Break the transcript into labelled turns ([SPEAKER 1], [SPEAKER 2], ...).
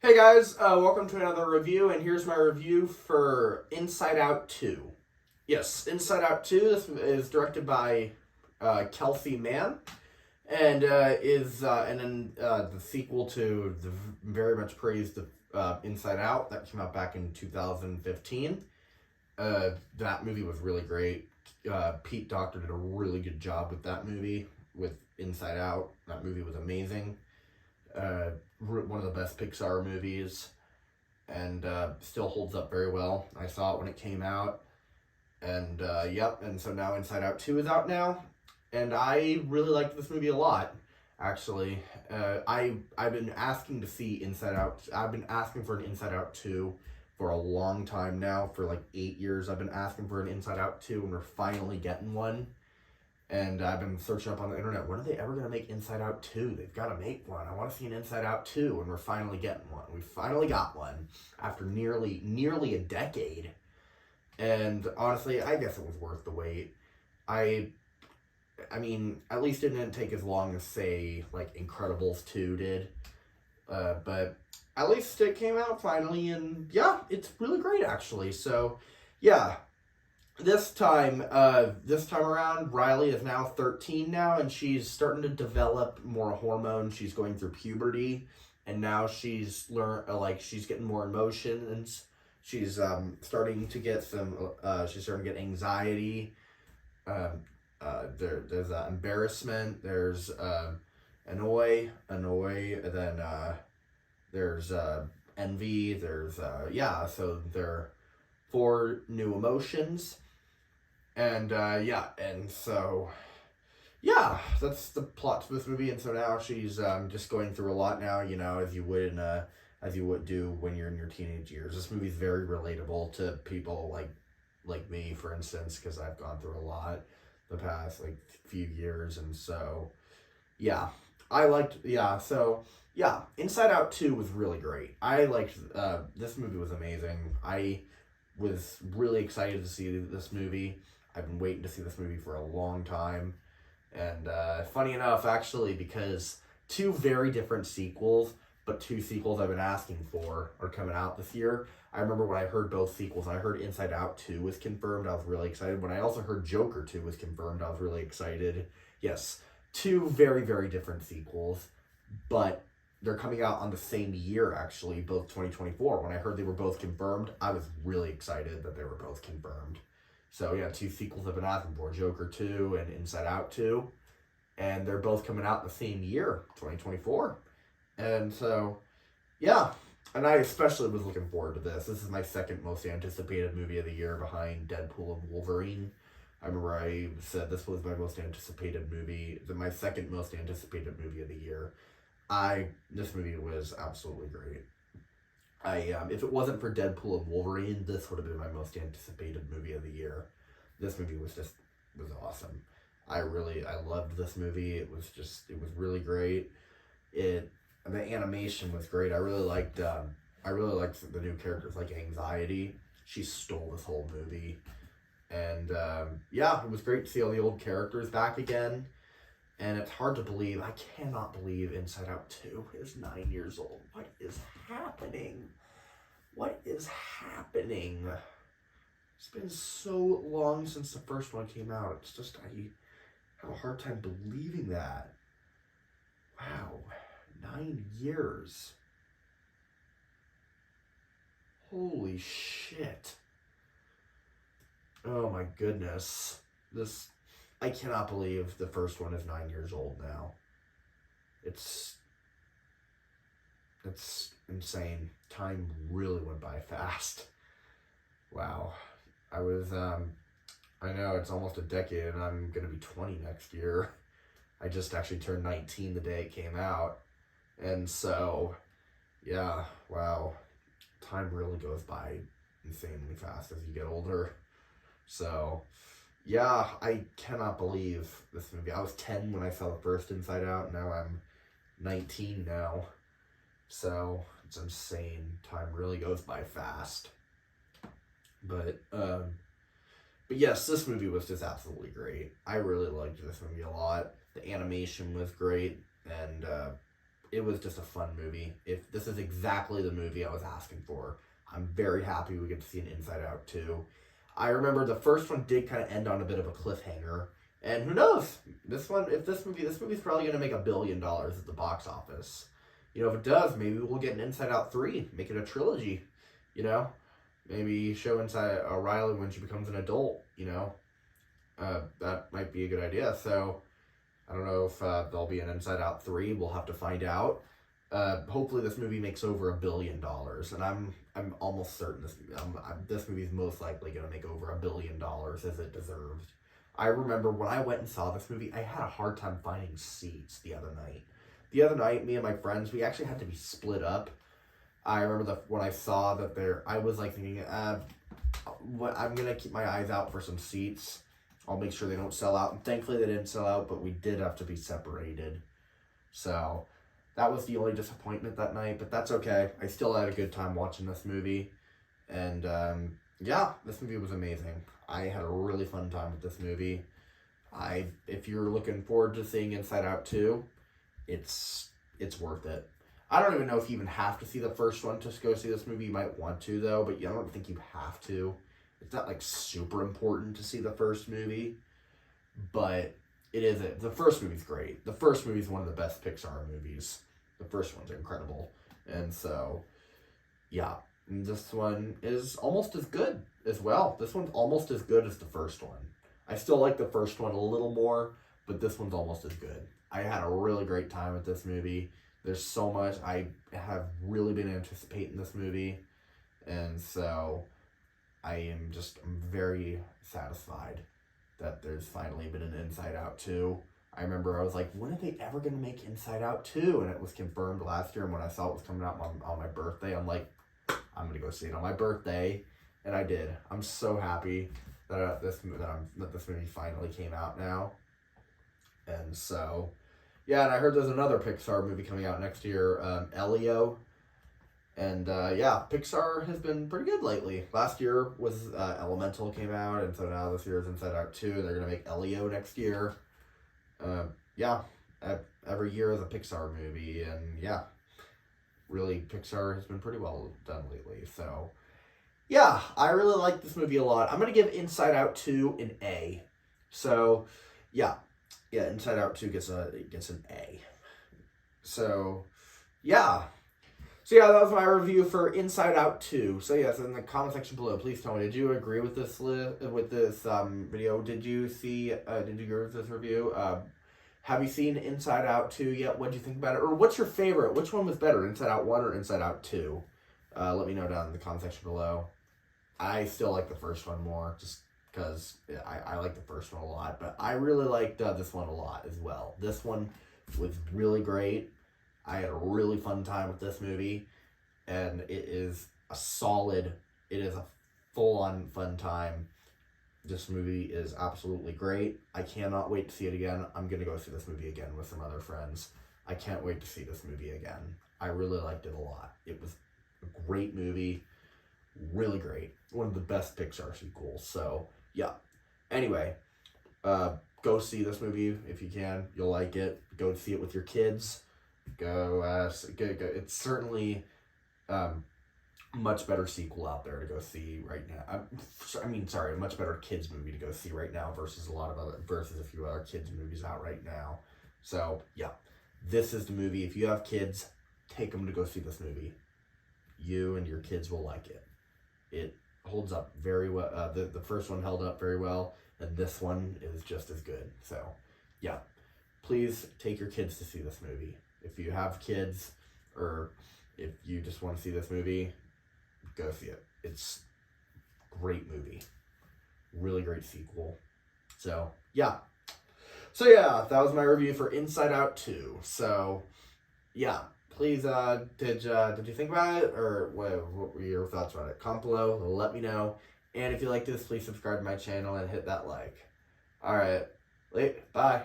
[SPEAKER 1] Hey guys, welcome to another review, and here's my review for Inside Out 2. Yes, Inside Out 2, this is directed by Kelsey Mann, and is the sequel to the very much praised Inside Out that came out back in 2015. That movie was really great. Pete Docter did a really good job with that movie, with Inside Out. That movie was amazing. One of the best Pixar movies, and still holds up very well. I saw it when it came out, and and so now Inside Out 2 is out now, and I really liked this movie a lot, actually. I've been asking to see Inside Out. I've been asking for an Inside Out 2 for a long time now. For like 8 years, I've been asking for an Inside Out 2, and we're finally getting one. And I've been searching up on the internet, when are they ever going to make Inside Out 2? They've got to make one. I want to see an Inside Out 2, and we're finally getting one. We finally got one after nearly a decade. And honestly, I guess it was worth the wait. I mean, at least it didn't take as long as, say, like Incredibles 2 did. But at least it came out finally, and yeah, it's really great, actually. So, yeah. This time around, Riley is now 13 now, and she's starting to develop more hormones. She's going through puberty, and now she's she's getting more emotions. She's starting to get she's starting to get anxiety. There's embarrassment. There's annoy, and then there's envy. There's So there are 4 new emotions. And that's the plot to this movie. And so now she's just going through a lot now, as you would do when you're in your teenage years. This movie's very relatable to people like me, for instance, because I've gone through a lot the past few years. And so Inside Out 2 was really great. I liked this movie was amazing. I was really excited to see this movie. I've been waiting to see this movie for a long time. And funny enough, actually, because 2 very different sequels, but 2 sequels I've been asking for, are coming out this year. I remember when I heard both sequels. I heard Inside Out 2 was confirmed. I was really excited. When I also heard Joker 2 was confirmed, I was really excited. Yes, 2 very, very different sequels, but they're coming out on the same year, actually, both 2024. When I heard they were both confirmed, I was really excited that they were both confirmed. So, yeah, 2 sequels I've been asking for, Joker 2 and Inside Out 2. And they're both coming out the same year, 2024. And so, yeah. And I especially was looking forward to this. This is my second most anticipated movie of the year, behind Deadpool and Wolverine. I remember I said this was my most anticipated movie, my second most anticipated movie of the year. This movie was absolutely great. If it wasn't for Deadpool and Wolverine, this would have been my most anticipated movie of the year. This movie was awesome. I loved this movie. It was really great. The animation was great. I really liked the new characters, like Anxiety. She stole this whole movie. And it was great to see all the old characters back again. And it's hard to believe. I cannot believe Inside Out 2 is 9 years old. What is happening? What is happening? It's been so long since the first one came out. It's just, I have a hard time believing that. Wow. 9 years. Holy shit. Oh my goodness. I cannot believe the first one is 9 years old now. It's insane. Time really went by fast. Wow. I know it's almost a decade, and I'm going to be 20 next year. I just actually turned 19 the day it came out. And so, yeah, wow. Time really goes by insanely fast as you get older. So, yeah, I cannot believe this movie. I was 10 when I saw the first Inside Out. Now I'm 19 now. So, it's insane. Time really goes by fast. But yes, this movie was just absolutely great. I really liked this movie a lot. The animation was great, and it was just a fun movie. If this is exactly the movie I was asking for, I'm very happy we get to see an Inside Out 2. I remember the first one did kind of end on a bit of a cliffhanger. And who knows? This movie's probably going to make $1 billion at the box office. You know, if it does, maybe we'll get an Inside Out 3, make it a trilogy, you know? Maybe show Inside Riley when she becomes an adult, you know? That might be a good idea. So, I don't know if there'll be an Inside Out 3. We'll have to find out. Hopefully this movie makes over $1 billion, and I'm almost certain this movie is most likely going to make over $1 billion as it deserves. I remember when I went and saw this movie, I had a hard time finding seats the other night. The other night, me and my friends, we actually had to be split up. I remember when I saw that I was like thinking, I'm gonna keep my eyes out for some seats. I'll make sure they don't sell out. And thankfully they didn't sell out, but we did have to be separated. So that was the only disappointment that night, but that's okay. I still had a good time watching this movie. And yeah, this movie was amazing. I had a really fun time with this movie. If you're looking forward to seeing Inside Out 2, it's worth it. I don't even know if you even have to see the first one to go see this movie. You might want to, though, but I don't think you have to. It's not, like, super important to see the first movie, but the first movie's great. The first movie's one of the best Pixar movies. The first one's incredible. And so, yeah, and this one is almost as good as well. This one's almost as good as the first one. I still like the first one a little more, but this one's almost as good. I had a really great time with this movie. There's so much I have really been anticipating this movie, and so I'm very satisfied that there's finally been an Inside Out 2. I remember I was like, when are they ever going to make Inside Out 2? And it was confirmed last year, and when I saw it was coming out on my birthday, I'm like, I'm going to go see it on my birthday, and I did. I'm so happy that this movie finally came out now. And so, yeah, and I heard there's another Pixar movie coming out next year, Elio. And yeah, Pixar has been pretty good lately. Last year was Elemental came out, and so now this year is Inside Out 2, and they're going to make Elio next year. Yeah, every year is a Pixar movie, and yeah, really, Pixar has been pretty well done lately. So, yeah, I really like this movie a lot. I'm going to give Inside Out 2 an A. So, yeah, Inside Out 2 gets an A. So, yeah. So, yeah, that was my review for Inside Out 2. So, yes, in the comment section below, please tell me, did you agree with this video? Did you agree with this review? Have you seen Inside Out 2 yet? What did you think about it? Or what's your favorite? Which one was better, Inside Out 1 or Inside Out 2? Let me know down in the comment section below. I still like the first one more, just because I like the first one a lot. But I really liked this one a lot as well. This one was really great. I had a really fun time with this movie. And it is a full-on fun time. This movie is absolutely great. I cannot wait to see it again. I'm going to go see this movie again with some other friends. I can't wait to see this movie again. I really liked it a lot. It was a great movie. Really great. One of the best Pixar sequels. So, yeah. Anyway, go see this movie if you can. You'll like it. Go see it with your kids. Go. It's certainly much better sequel out there to go see right now. A much better kids movie to go see right now versus a few other kids movies out right now. So yeah, this is the movie. If you have kids, take them to go see this movie. You and your kids will like it. It holds up very well. The first one held up very well, and this one is just as good. So yeah, please take your kids to see this movie. If you have kids, or if you just want to see this movie, go see it. It's a great movie. Really great sequel. So, yeah. That was my review for Inside Out 2. So, yeah. Please, did you think about it? Or what were your thoughts about it? Comment below. Let me know. And if you like this, please subscribe to my channel and hit that like. Alright. Bye.